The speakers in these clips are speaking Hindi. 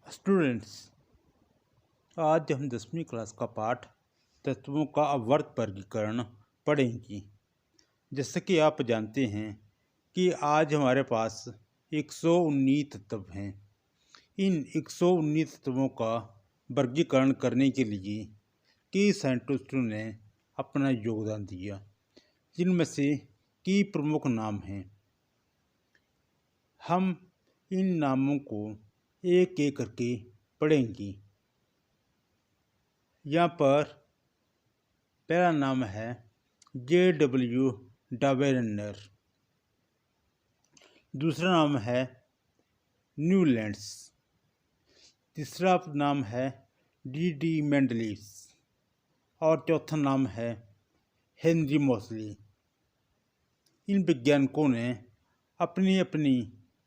स्टूडेंट्स, आज हम 10वीं क्लास का पाठ तत्वों का अवर्त वर्गीकरण पढ़ेंगे। जैसे कि आप जानते हैं कि आज हमारे पास 119 तत्व हैं। इन 119 तत्वों का वर्गीकरण करने के लिए कई साइंटिस्टों ने अपना योगदान दिया, जिनमें से कई प्रमुख नाम हैं। हम इन नामों को एक एक करके पढ़ेंगे। यहाँ पर पहला नाम है J.W. डावेरनर। दूसरा नाम है न्यूलैंड्स। तीसरा नाम है D.D. मेंडलिस और चौथा नाम है हेनरी मोसली। इन वैज्ञानिकों ने अपनी अपनी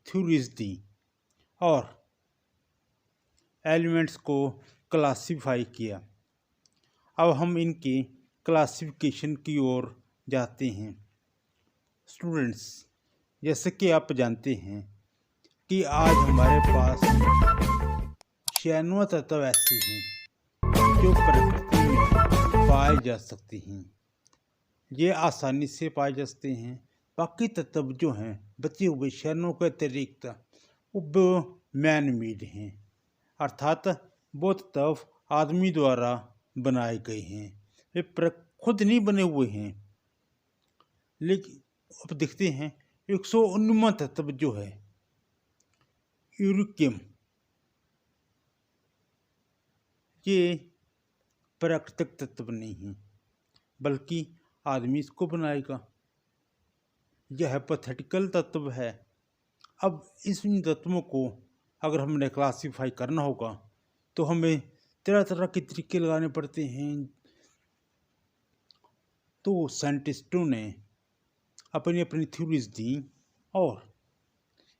थ्योरीज दी और एलिमेंट्स को क्लासिफाई किया। अब हम इनके क्लासिफिकेशन की ओर जाते हैं। स्टूडेंट्स, जैसे कि आप जानते हैं कि आज हमारे पास 96 तत्व ऐसे हैं जो प्रकृति में पाए जा सकते हैं। ये आसानी से पाए जा सकते हैं। बाकी तत्व जो हैं बचे हुए 96 के अतिरिक्त वो मैन मेड हैं, अर्थात वो तत्व आदमी द्वारा बनाए गए हैं। वे खुद नहीं बने हुए हैं। लेकिन अब देखते हैं 119वां तत्व जो है यूरेनियम, ये प्राकृतिक तत्व नहीं है बल्कि आदमी इसको बनाएगा। यह हाइपोथेटिकल तत्व है। अब इन तत्वों को अगर हमने क्लासीफाई करना होगा तो हमें तरह तरह के तरीके लगाने पड़ते हैं। तो साइंटिस्टों ने अपनी अपनी थ्योरीज दी और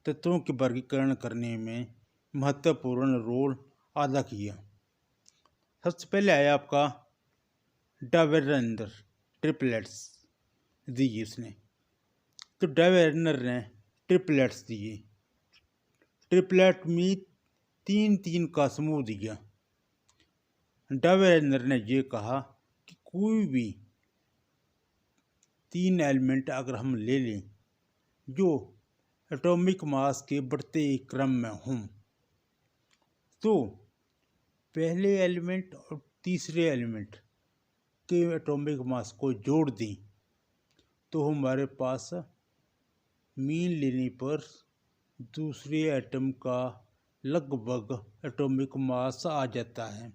तत्वों के वर्गीकरण करने में महत्वपूर्ण रोल अदा किया। सबसे पहले आया आपका डावेरनर ट्रिपलेट्स दिए उसने। तो डावेरनर ने ट्रिपलेट्स दिए। ट्रिपलेट में 3-3 का समूह दिया। डावेरनर ने ये कहा कि कोई भी 3 एलिमेंट अगर हम ले लें जो एटॉमिक मास के बढ़ते क्रम में हों, तो पहले एलिमेंट और तीसरे एलिमेंट के एटॉमिक मास को जोड़ दें तो हमारे पास मीन लेने पर दूसरे एटम का लगभग एटॉमिक मास आ जाता है।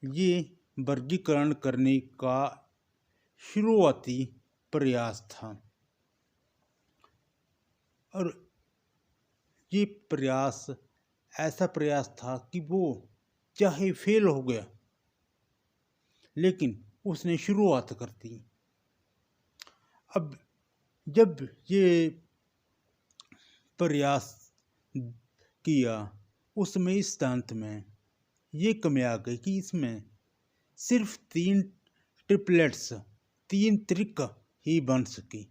ये वर्गीकरण करने का शुरुआती प्रयास था और ये प्रयास ऐसा प्रयास था कि वो चाहे फेल हो गया लेकिन उसने शुरुआत कर दी। अब जब ये प्रयास किया उसमें इस सिद्धांत में ये कमी आ गई कि इसमें सिर्फ 3 ट्रिपलेट्स 3 त्रिक ही बन सकी।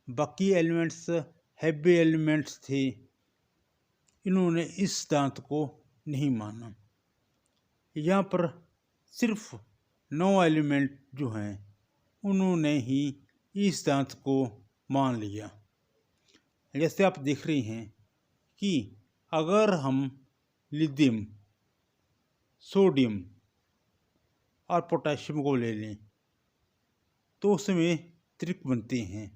बाकी एलिमेंट्स हैवी एलिमेंट्स थे। इन्होंने इस सिद्धांत को नहीं माना। यहाँ पर सिर्फ 9 एलिमेंट जो हैं उन्होंने ही इस सिद्धांत को मान लिया। जैसे आप देख रहे हैं कि अगर हम लिथियम, सोडियम और पोटेशियम को ले लें तो उसमें त्रिक बनते हैं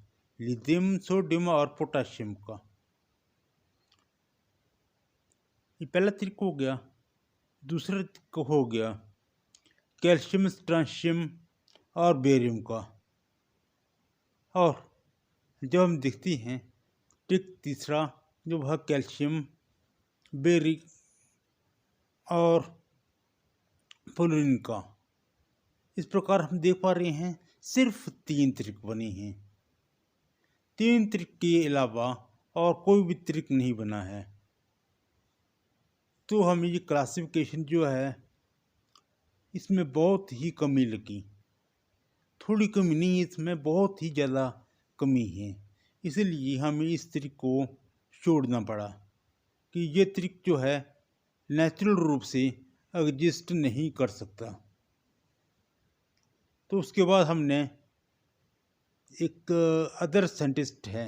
लिथियम, सोडियम और पोटेशियम का। ये पहला त्रिक हो गया। दूसरा त्रिक हो गया कैल्शियम, स्ट्रांशियम और बेरियम का। और जब हम देखते हैं त्रिक तीसरा जो वह कैल्शियम, बेरिक और फ्लोरीन का। इस प्रकार हम देख पा रहे हैं सिर्फ 3 त्रिक बने हैं। 3 त्रिक के अलावा और कोई भी त्रिक नहीं बना है। तो हमें ये क्लासिफिकेशन जो है इसमें बहुत ही कमी लगी। थोड़ी कमी नहीं, इसमें बहुत ही ज़्यादा कमी है। इसलिए हमें इस त्रिक को छोड़ना पड़ा कि ये त्रिक जो है नेचुरल रूप से एग्जिस्ट नहीं कर सकता। तो उसके बाद हमने एक अदर साइंटिस्ट है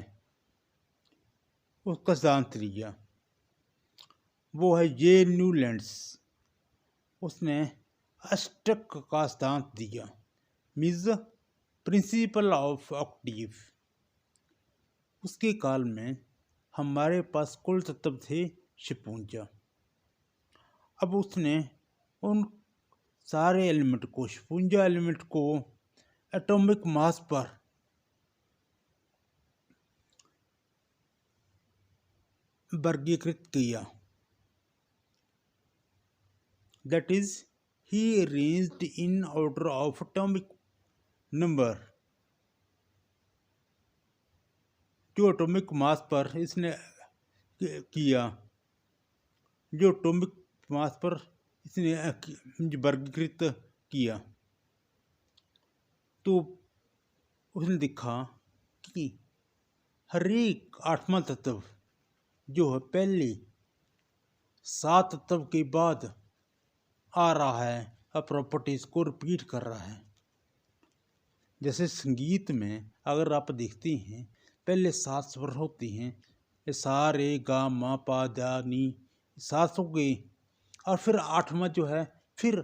उसका सिद्धांत लिया, वो है जे न्यूलैंड्स। उसने अष्टक का सिद्धांत दिया, मीन्स प्रिंसिपल ऑफ ऑक्टेव। उसके काल में हमारे पास कुल तत्व थे 56। अब उसने उन सारे एलिमेंट को 56 एलिमेंट को एटॉमिक मास पर वर्गीकृत किया। That is he arranged in order of atomic number. जो एटॉमिक मास पर इसने किया, जो एटॉमिक मास पर इसने वर्गीकृत किया, तो उसने देखा कि हर एक 8वां तत्व जो है पहले 7 तत्व के बाद आ रहा है और प्रॉपर्टीज को रिपीट कर रहा है। जैसे संगीत में अगर आप देखते हैं पहले 7 स्वर होते हैं, सा रे गा मा पा धा नी, 7 हो गए, और फिर 8वां जो है फिर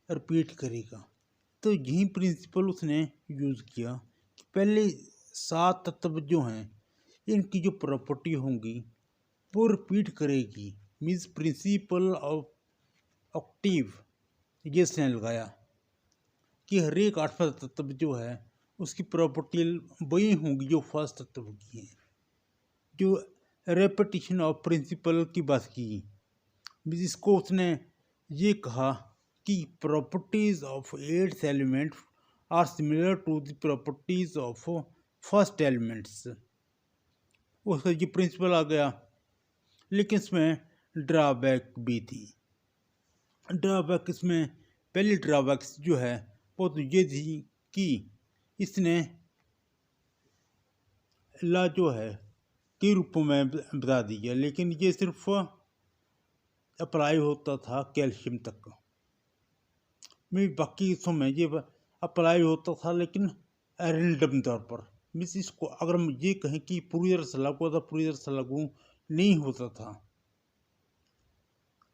रिपीट करेगा। तो यही प्रिंसिपल उसने यूज़ किया कि पहले 7 तत्व जो हैं इनकी जो प्रॉपर्टी होंगी वो रिपीट करेगी, मीन्स प्रिंसिपल ऑफ ऑक्टेव ये इसने लगाया कि हर एक 8वां तत्व जो है उसकी प्रॉपर्टी वही होंगी जो फर्स्ट तत्व की है। जो रेपिटेशन ऑफ प्रिंसिपल की बात की, जिसको उसने ये कहा कि properties of 8th element are similar to the properties of first elements. उसका ये प्रिंसिपल आ गया, लेकिन इसमें ड्रॉबैक भी थी। ड्रॉबैक इसमें पहली ड्रॉबैक्स जो है वो तो ये थी कि इसने ला जो है के रूप में बता दिया, लेकिन ये सिर्फ अप्लाई होता था कैल्शियम तक में, बाकी समय ये अप्लाई होता था लेकिन रैंडम तौर पर। मीन्स इसको अगर हम ये कहें कि पूरी तरह से लागू होता, पूरी तरह से लागू नहीं होता था।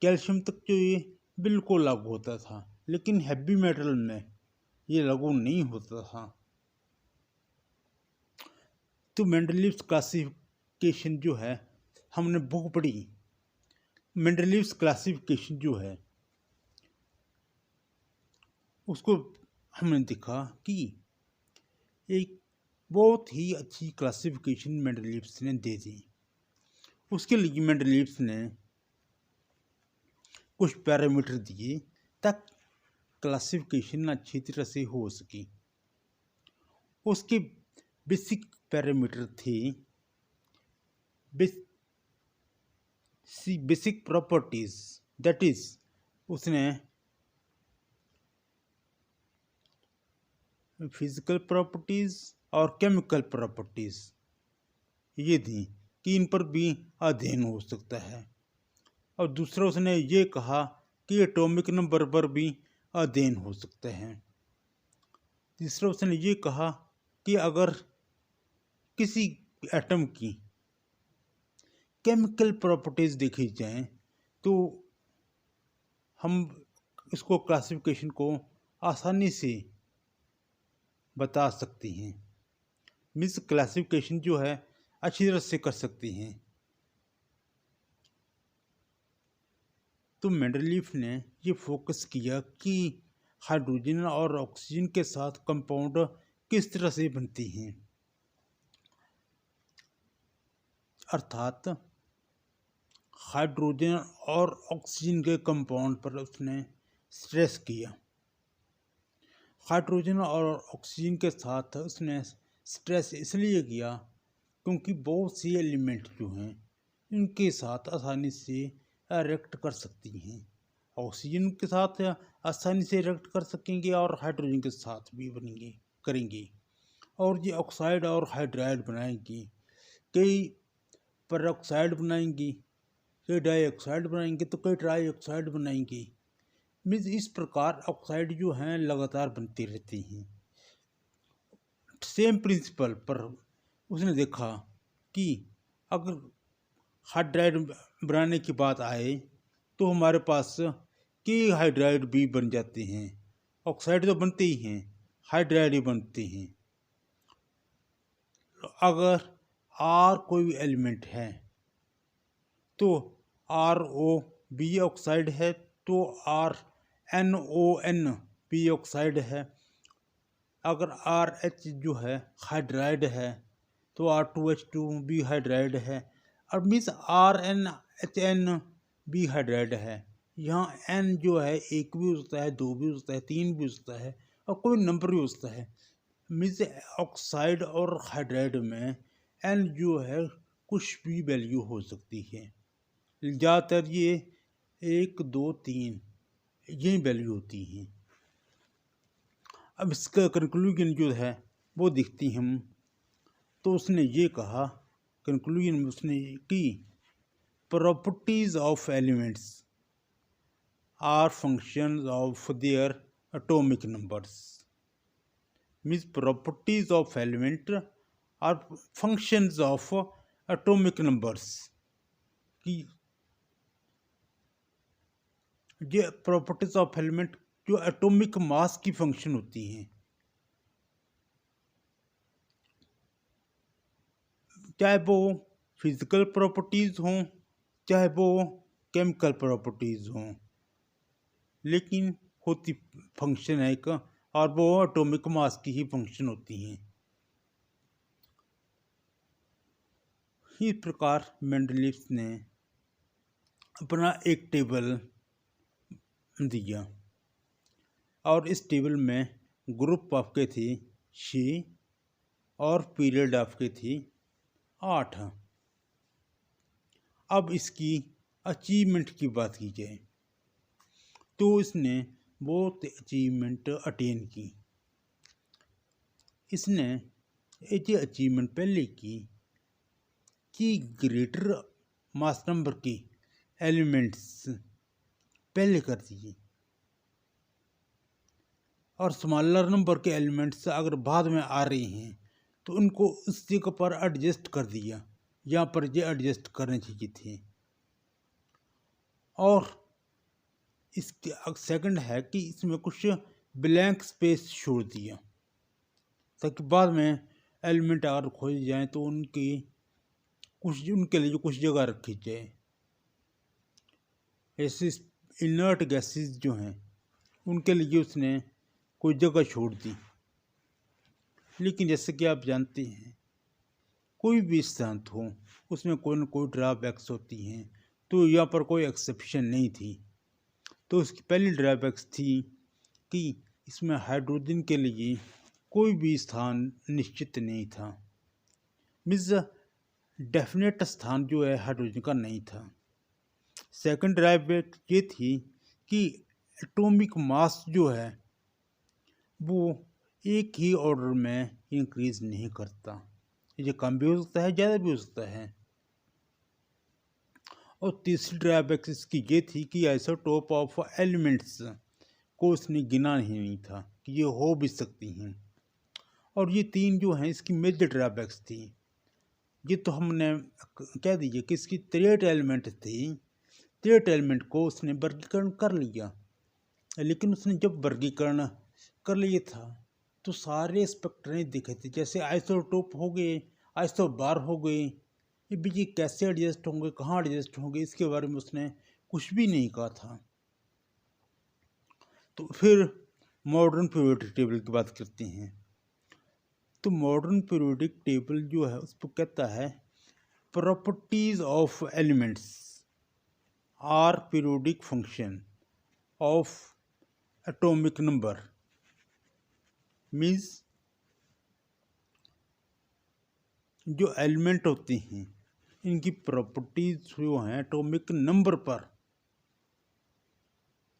कैल्शियम तक जो ये बिल्कुल लागू होता था, लेकिन हैवी मेटल में ये लागू नहीं होता था। तो मेंडलीव्स क्लासिफिकेशन जो है हमने बुक पढ़ी। मेंडलीव्स क्लासिफिकेशन जो है उसको हमने देखा कि एक बहुत ही अच्छी क्लासिफिकेशन मेंडलीव्स ने दे दी। उसके लिए मेंडलीव्स ने कुछ पैरामीटर दिए ताकि क्लासिफिकेशन अच्छी तरह से हो सके। उसके बेसिक पैरामीटर थे बेसिक प्रॉपर्टीज, दैट इज उसने फिजिकल प्रॉपर्टीज और केमिकल प्रॉपर्टीज ये थी कि इन पर भी अध्ययन हो सकता है। और दूसरा उसने ये कहा कि एटॉमिक नंबर पर भी अध्ययन हो सकते हैं। तीसरा उसने ये कहा कि अगर किसी एटम की केमिकल प्रॉपर्टीज देखी जाएं तो हम इसको क्लासिफिकेशन को आसानी से बता सकते हैं, मीन्स क्लासिफिकेशन जो है अच्छी तरह से कर सकते हैं। तो मेंडलीफ ने ये फोकस किया कि हाइड्रोजन और ऑक्सीजन के साथ कंपाउंड किस तरह से बनती हैं, अर्थात हाइड्रोजन और ऑक्सीजन के कंपाउंड पर उसने स्ट्रेस किया। हाइड्रोजन और ऑक्सीजन के साथ उसने स्ट्रेस इसलिए किया क्योंकि बहुत सी एलिमेंट जो हैं इनके साथ आसानी से रिएक्ट कर सकती हैं। ऑक्सीजन के साथ आसानी से रिएक्ट कर सकेंगे और हाइड्रोजन के साथ भी बनेंगे करेंगे, और ये ऑक्साइड और हाइड्राइड बनाएंगी, कई पेरोक्साइड बनाएंगी, कई डाइऑक्साइड बनाएंगे तो कई ट्राइऑक्साइड बनाएंगे। मीन्स इस प्रकार ऑक्साइड जो हैं लगातार बनती रहती हैं। सेम प्रिंसिपल पर उसने देखा कि अगर हाइड्राइड बनाने की बात आए तो हमारे पास कई हाइड्राइड भी बन जाते हैं। ऑक्साइड तो बनते ही हैं, हाइड्राइड ही बनते हैं। अगर आर कोई एलिमेंट है तो RO भी ऑक्साइड है, तो RNON भी ऑक्साइड है। अगर RH जो है हाइड्राइड है तो R2H2 भी हाइड्राइड है, और मीन्स RNHN भी हाइड्राइड है। यहाँ N जो है एक भी हो सकता है, दो भी हो सकता है, तीन भी हो सकता है, और कोई नंबर भी हो सकता है। मीन्स ऑक्साइड और हाइड्राइड में N जो है कुछ भी वैल्यू हो सकती है। ज़्यादातर ये 1, 2, 3 यही वैल्यू होती हैं। अब इसका कंक्लूजन जो है वो दिखती हम, तो उसने ये कहा कंक्लूजन में उसने कि properties of elements are functions of their atomic numbers. Means properties of element are functions of atomic numbers की ये प्रॉपर्टीज ऑफ एलिमेंट जो एटॉमिक मास की फंक्शन होती हैं, चाहे वो फिजिकल प्रॉपर्टीज़ हों चाहे वो केमिकल प्रॉपर्टीज़ हों, लेकिन होती फंक्शन है एक, और वो एटॉमिक मास की ही फंक्शन होती हैं। इस प्रकार मेंडलीव ने अपना एक टेबल दिया, और इस टेबल में ग्रुप आपके थे 6 और पीरियड आपके थी 8। अब इसकी अचीवमेंट की बात की जाए तो इसने बहुत अचीवमेंट अटेन की। इसने एक अचीवमेंट पहले की कि ग्रेटर मास नंबर के एलिमेंट्स पहले कर दिए, और स्मॉलर नंबर के एलिमेंट्स अगर बाद में आ रहे हैं तो उनको उस जगह पर एडजस्ट कर दिया, यहाँ पर ये एडजस्ट करने चाहिए थे। और इसके सेकंड है कि इसमें कुछ ब्लैंक स्पेस छोड़ दिया, ताकि बाद में एलिमेंट अगर खोजे जाए तो उनके लिए कुछ जगह रखी जाए। ऐसे इनर्ट गैसेस जो हैं उनके लिए उसने कोई जगह छोड़ दी। लेकिन जैसे कि आप जानते हैं कोई भी सिद्धांत हो उसमें कोई न कोई ड्रॉबैक्स होती हैं, तो यहाँ पर कोई एक्सेप्शन नहीं थी। तो उसकी पहली ड्रॉबैक्स थी कि इसमें हाइड्रोजन के लिए कोई भी स्थान निश्चित नहीं था। मीन्स डेफिनेट स्थान जो है हाइड्रोजन का नहीं था। सेकंड ड्रॉबैक ये थी कि एटॉमिक मास जो है वो एक ही ऑर्डर में इंक्रीज नहीं करता, ये कम भी हो सकता है, ज़्यादा भी हो सकता है। और तीसरी ड्रॉबैक इसकी ये थी कि आइसोटोप ऑफ एलिमेंट्स को उसने गिना नहीं था कि ये हो भी सकती हैं। और ये तीन जो हैं इसकी मेजर ड्रॉबैक्स थी। ये तो हमने कह दीजिए कि इसकी 63 एलिमेंट थी, 63 एलिमेंट को उसने वर्गीकरण कर लिया। लेकिन उसने जब वर्गीकरण कर लिया था तो सारे स्पेक्ट्रा नहीं दिखे थे, जैसे आइसोटोप हो गए, आइसोबार हो गए, ये भी कैसे एडजस्ट होंगे, कहाँ एडजस्ट होंगे, इसके बारे में उसने कुछ भी नहीं कहा था। तो फिर मॉडर्न पीरियोडिक टेबल की बात करते हैं। तो मॉडर्न पीरियोडिक टेबल जो है उस पर कहता है properties of elements are periodic function of atomic number. Means जो एलिमेंट होते हैं इनकी प्रॉपर्टीज जो हैं एटॉमिक नंबर पर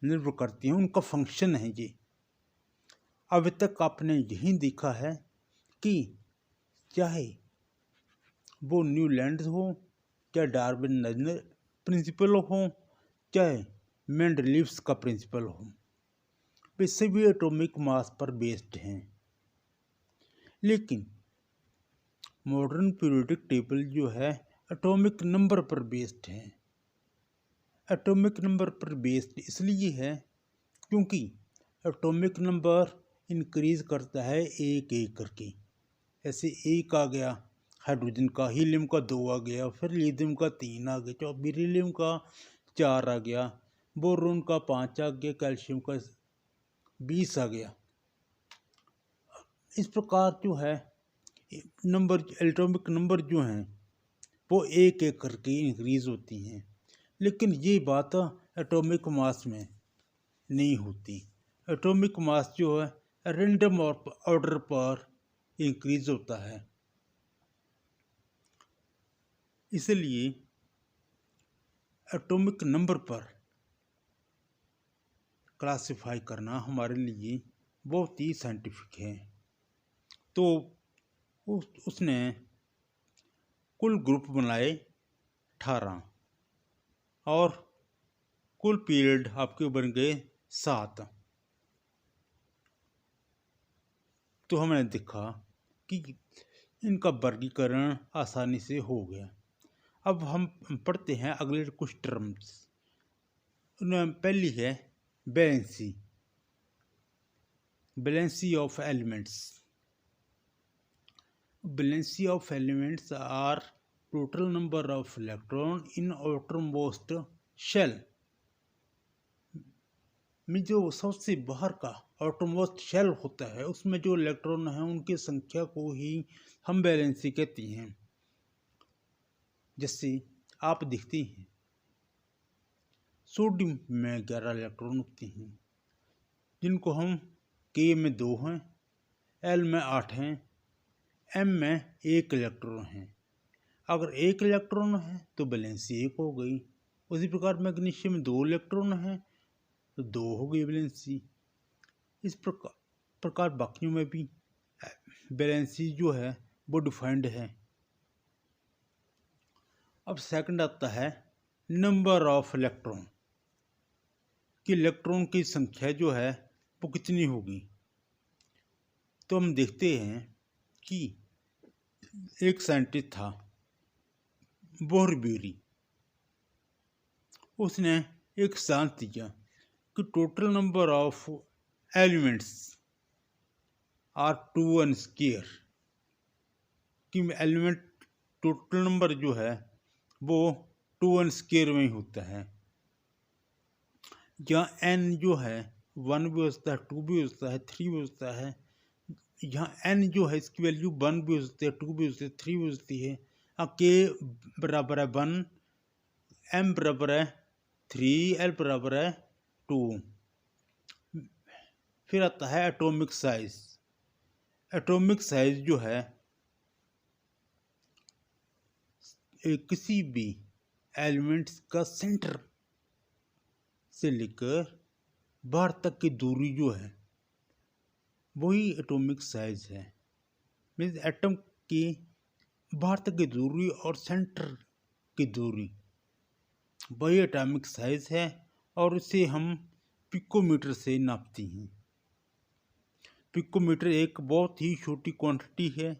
निर्भर करती हैं, उनका फंक्शन है ये। अभी तक आपने यही देखा है कि चाहे वो न्यूलैंड हो, चाहे डार्विन प्रिंसिपल हो चाहे मेंडलीव्स का प्रिंसिपल हो, वे सभी एटॉमिक मास पर बेस्ड हैं। लेकिन मॉडर्न पीरियोडिक टेबल जो है एटॉमिक नंबर पर बेस्ड है। एटॉमिक नंबर पर बेस्ड इसलिए है क्योंकि एटॉमिक नंबर इंक्रीज करता है एक एक करके। ऐसे एक आ गया हाइड्रोजन का, हीलियम का 2 आ गया, फिर लिथियम का 3 आ गया, बेरिलियम का 4 आ गया, बोरोन का 5 आ गया, कैल्शियम का 20 आ गया। इस प्रकार जो है नंबर, एटॉमिक नंबर जो हैं वो एक एक करके इंक्रीज होती हैं। लेकिन ये बात एटॉमिक मास में नहीं होती। एटॉमिक मास जो है रैंडम ऑर्डर पर इंक्रीज होता है। इसलिए एटॉमिक नंबर पर क्लासिफाई करना हमारे लिए बहुत ही साइंटिफिक है। तो उसने कुल ग्रुप बनाए 18 और कुल पीरियड आपके बन गए 7। तो हमने देखा कि इनका वर्गीकरण आसानी से हो गया। अब हम पढ़ते हैं अगले कुछ टर्म्स। पहली है valency, valency of elements. Valency of elements are total number of electron in outermost shell, में जो सबसे बाहर का आउटरमोस्ट शेल होता है उसमें जो इलेक्ट्रॉन हैं उनकी संख्या को ही हम वैलेंसी कहते हैं। जैसे आप देखते हैं सोडियम में 11 इलेक्ट्रॉन होते हैं, जिनको हम के में 2 हैं, एल में 8 हैं, एम में 1 इलेक्ट्रॉन हैं। अगर 1 इलेक्ट्रॉन है तो वैलेंसी 1 हो गई। उसी प्रकार मैग्नीशियम में 2 इलेक्ट्रॉन हैं तो 2 हो गई वैलेंसी। इस प्रकार बाकियों में भी वैलेंसी जो है वो डिफाइंड है। अब सेकंड आता है नंबर ऑफ इलेक्ट्रॉन, कि इलेक्ट्रॉन की संख्या जो है वो कितनी होगी। तो हम देखते हैं कि एक साइंटिस्ट था बोहरब्यूरी, उसने एक सिद्धांत दिया कि total number of elements are 2n square, कि एलिमेंट टोटल नंबर जो है वो 2n स्क्वायर में ही होता है। यहाँ n जो है 1 भी होता है, 2 भी होता है, 3 भी होता है। यहाँ n जो है इसकी वैल्यू 1 भी हो सकती है, 2 भी हो सकती है, 3 भी हो सकती है। k बराबर है 1, m बराबर है 3, l बराबर है 2। फिर आता है एटॉमिक साइज। एटॉमिक साइज जो है किसी भी एलिमेंट्स का सेंटर से लेकर बाहर तक की दूरी जो है वही एटॉमिक साइज है। मीन्स एटम की बाहर तक की दूरी और सेंटर की दूरी वही एटॉमिक साइज है, और इसे हम पिकोमीटर से नापते हैं। पिकोमीटर एक बहुत ही छोटी क्वांटिटी है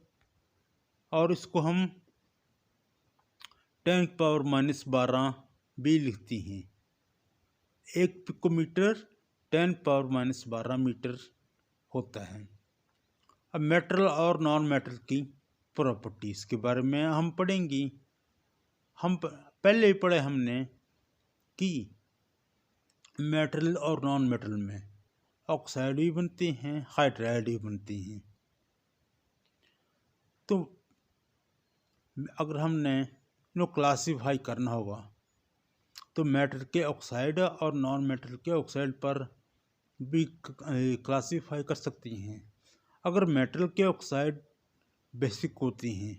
और इसको हम 10⁻⁻12 भी लिखते हैं। एक पिकोमीटर 10⁻12 मीटर होता है। अब मेटल और नॉन मेटल की प्रॉपर्टीज के बारे में हम पढ़ेंगे। हम पहले ही पढ़े हमने कि मेटल और नॉन मेटल में ऑक्साइड भी बनते हैं, हाइड्राइड भी बनते हैं। तो अगर हमने इनको क्लासीफाई करना होगा तो मेटल के ऑक्साइड और नॉन मेटल के ऑक्साइड पर भी क्लासीफाई कर सकती हैं। अगर मेटल के ऑक्साइड बेसिक होती हैं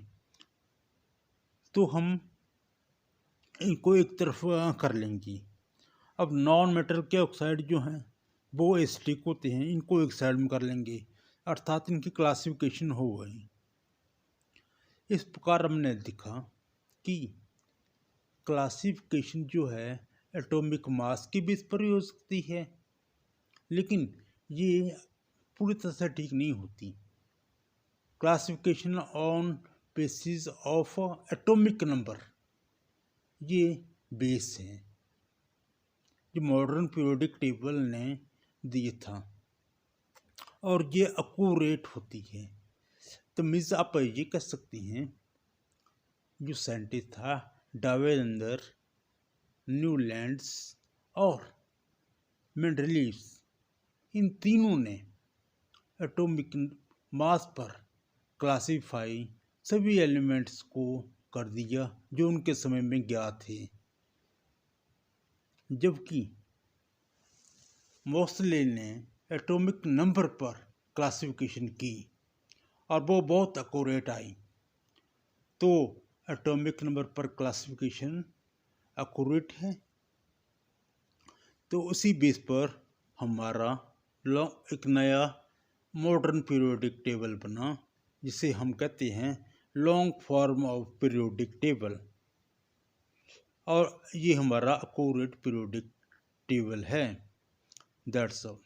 तो हम इनको एक तरफ कर लेंगे। अब नॉन मेटल के ऑक्साइड जो हैं वो एसिडिक होते हैं, इनको एक साइड में कर लेंगे, अर्थात इनकी क्लासिफिकेशन हो गई। इस प्रकार हमने देखा कि क्लासिफिकेशन जो है एटॉमिक मास के बेस पर ही हो सकती है, लेकिन ये पूरी तरह से ठीक नहीं होती। Classification on basis of atomic number ये बेस है जो मॉडर्न पीरियोडिक टेबल ने दिया था और ये एक्यूरेट होती है। तो मीन्स आप ये कह सकते हैं जो साइंटिस्ट था डावेलर, न्यूलैंड्स और मेंडलीव्स, इन तीनों ने एटॉमिक मास पर क्लासिफाई सभी एलिमेंट्स को कर दिया जो उनके समय में ज्ञात थे, जबकि मोस्ले ने एटॉमिक नंबर पर क्लासिफिकेशन की और वो बहुत एक्यूरेट आई। तो एटॉमिक नंबर पर क्लासिफिकेशन एक्यूरेट है, तो उसी बेस पर हमारा एक नया मॉडर्न पीरियोडिक टेबल बना, जिसे हम कहते हैं long form of periodic table, और ये हमारा एक्यूरेट पीरियोडिक टेबल है। That's all.